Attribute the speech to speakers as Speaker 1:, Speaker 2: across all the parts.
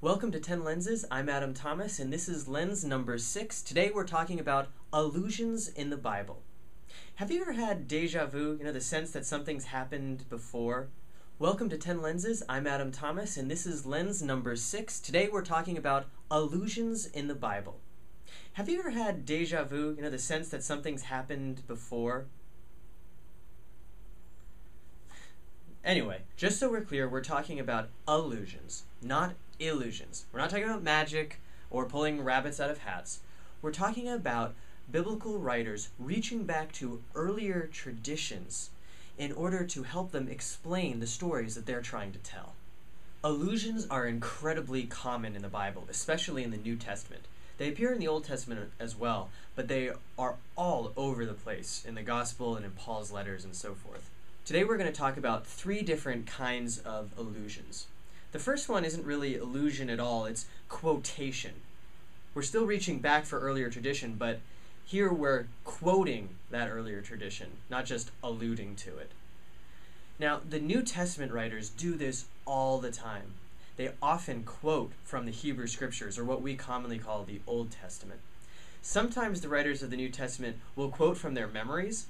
Speaker 1: Welcome to 10 Lenses. I'm Adam Thomas, and this is lens number 6. Today we're talking about allusions in the Bible. Have you ever had deja vu, the sense that something's happened before? Welcome to 10 Lenses. I'm Adam Thomas, and this is lens number 6. Today we're talking about allusions in the Bible. Have you ever had deja vu, the sense that something's happened before? Anyway, just so we're clear, we're talking about allusions, not illusions. We're not talking about magic or pulling rabbits out of hats. We're talking about biblical writers reaching back to earlier traditions in order to help them explain the stories that they're trying to tell. Allusions are incredibly common in the Bible, especially in the New Testament. They appear in the Old Testament as well, but they are all over the place in the Gospel and in Paul's letters and so forth. Today we're going to talk about 3 different kinds of allusions. The first one isn't really allusion at all, it's quotation. We're still reaching back for earlier tradition, but here we're quoting that earlier tradition, not just alluding to it. Now, the New Testament writers do this all the time. They often quote from the Hebrew Scriptures, or what we commonly call the Old Testament. Sometimes the writers of the New Testament will quote from their memories,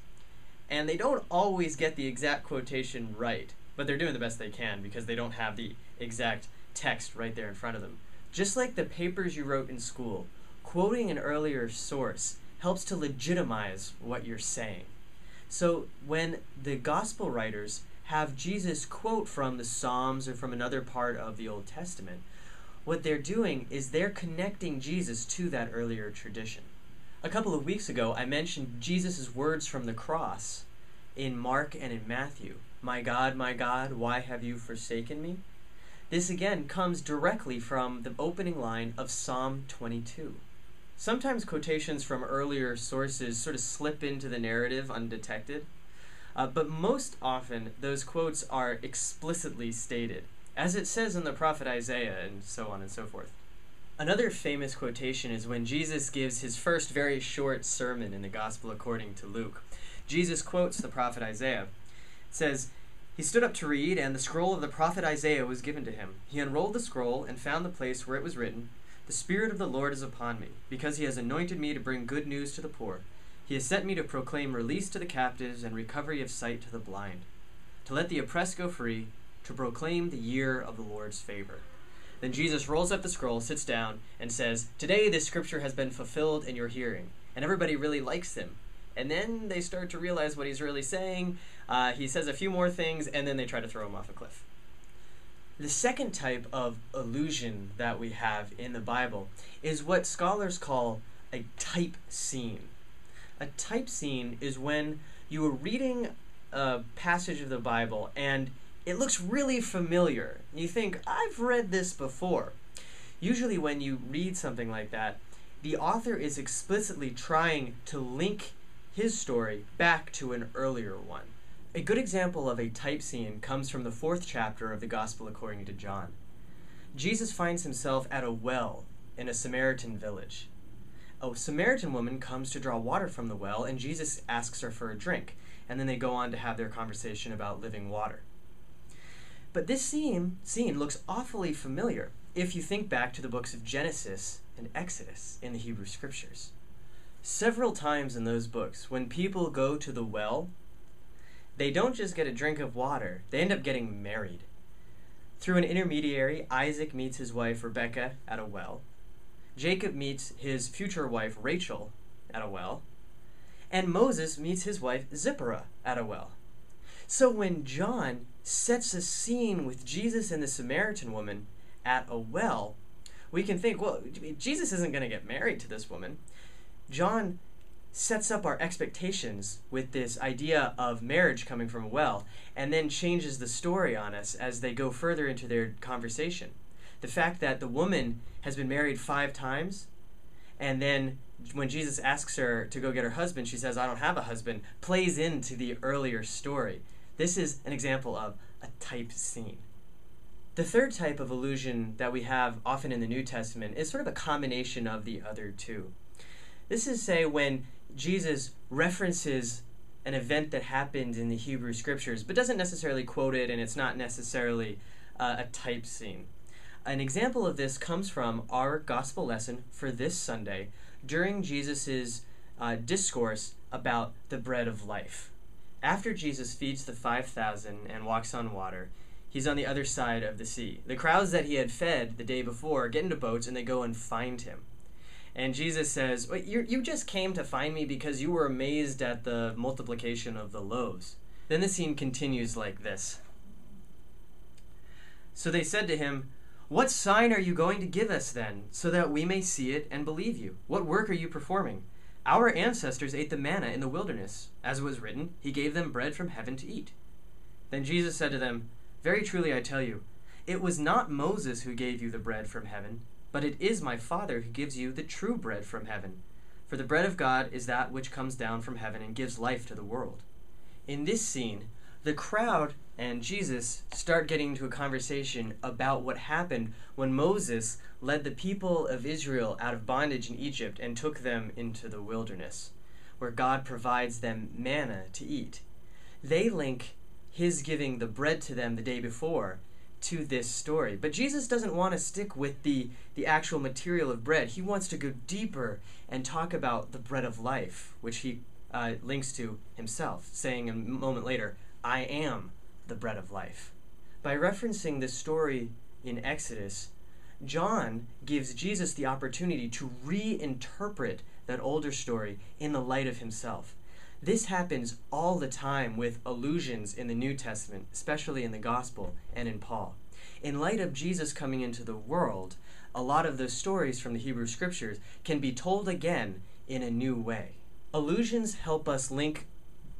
Speaker 1: and they don't always get the exact quotation right, but they're doing the best they can because they don't have the exact text right there in front of them. Just like the papers you wrote in school, quoting an earlier source helps to legitimize what you're saying. So when the gospel writers have Jesus quote from the Psalms or from another part of the Old Testament, what they're doing is they're connecting Jesus to that earlier tradition. A couple of weeks ago, I mentioned Jesus' words from the cross in Mark and in Matthew. My God, why have you forsaken me? This again comes directly from the opening line of Psalm 22. Sometimes quotations from earlier sources sort of slip into the narrative undetected, but most often those quotes are explicitly stated, as it says in the prophet Isaiah and so on and so forth. Another famous quotation is when Jesus gives his first very short sermon in the Gospel according to Luke. Jesus quotes the prophet Isaiah. It says, "He stood up to read, and the scroll of the prophet Isaiah was given to him. He unrolled the scroll and found the place where it was written, 'The Spirit of the Lord is upon me, because he has anointed me to bring good news to the poor. He has sent me to proclaim release to the captives and recovery of sight to the blind, to let the oppressed go free, to proclaim the year of the Lord's favor.'" Then Jesus rolls up the scroll, sits down, and says, "Today this scripture has been fulfilled in your hearing." And everybody really likes him. And then they start to realize what he's really saying. He says a few more things, and then they try to throw him off a cliff. The second type of allusion that we have in the Bible is what scholars call a type scene. A type scene is when you are reading a passage of the Bible and it looks really familiar. You think, I've read this before. Usually when you read something like that, the author is explicitly trying to link his story back to an earlier one. A good example of a type scene comes from the 4th chapter of the Gospel according to John. Jesus finds himself at a well in a Samaritan village. A Samaritan woman comes to draw water from the well, and Jesus asks her for a drink, and then they go on to have their conversation about living water. But this scene looks awfully familiar if you think back to the books of Genesis and Exodus in the Hebrew Scriptures. Several times in those books, when people go to the well, they don't just get a drink of water, they end up getting married. Through an intermediary, Isaac meets his wife Rebekah at a well. Jacob meets his future wife Rachel at a well. And Moses meets his wife Zipporah at a well. So when John sets a scene with Jesus and the Samaritan woman at a well, we can think, well, Jesus isn't going to get married to this woman. John sets up our expectations with this idea of marriage coming from a well, and then changes the story on us as they go further into their conversation. The fact that the woman has been married 5 times, and then when Jesus asks her to go get her husband, she says, "I don't have a husband," plays into the earlier story. This is an example of a type scene. The third type of allusion that we have often in the New Testament is sort of a combination of the other two. This is, say, when Jesus references an event that happened in the Hebrew Scriptures, but doesn't necessarily quote it, and it's not necessarily a type scene. An example of this comes from our gospel lesson for this Sunday during Jesus' discourse about the bread of life. After Jesus feeds the 5,000 and walks on water, he's on the other side of the sea. The crowds that he had fed the day before get into boats and they go and find him. And Jesus says, "Wait, you just came to find me because you were amazed at the multiplication of the loaves." Then the scene continues like this. So they said to him, "What sign are you going to give us then, so that we may see it and believe you? What work are you performing? Our ancestors ate the manna in the wilderness. As it was written, he gave them bread from heaven to eat." Then Jesus said to them, "Very truly I tell you, it was not Moses who gave you the bread from heaven, but it is my Father who gives you the true bread from heaven. For the bread of God is that which comes down from heaven and gives life to the world." In this scene, the crowd and Jesus start getting into a conversation about what happened when Moses led the people of Israel out of bondage in Egypt and took them into the wilderness, where God provides them manna to eat. They link his giving the bread to them the day before to this story. But Jesus doesn't want to stick with the actual material of bread. He wants to go deeper and talk about the bread of life, which he links to himself, saying a moment later, "I am the bread of life." By referencing this story in Exodus, John gives Jesus the opportunity to reinterpret that older story in the light of himself. This happens all the time with allusions in the New Testament, especially in the Gospel and in Paul. In light of Jesus coming into the world, a lot of those stories from the Hebrew Scriptures can be told again in a new way. Allusions help us link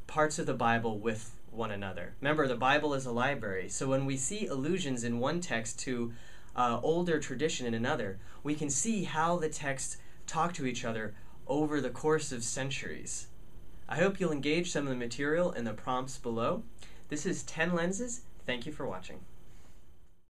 Speaker 1: parts of the Bible with one another. Remember, the Bible is a library, so when we see allusions in one text to older tradition in another, we can see how the texts talk to each other over the course of centuries. I hope you'll engage some of the material in the prompts below. This is 10 Lenses. Thank you for watching.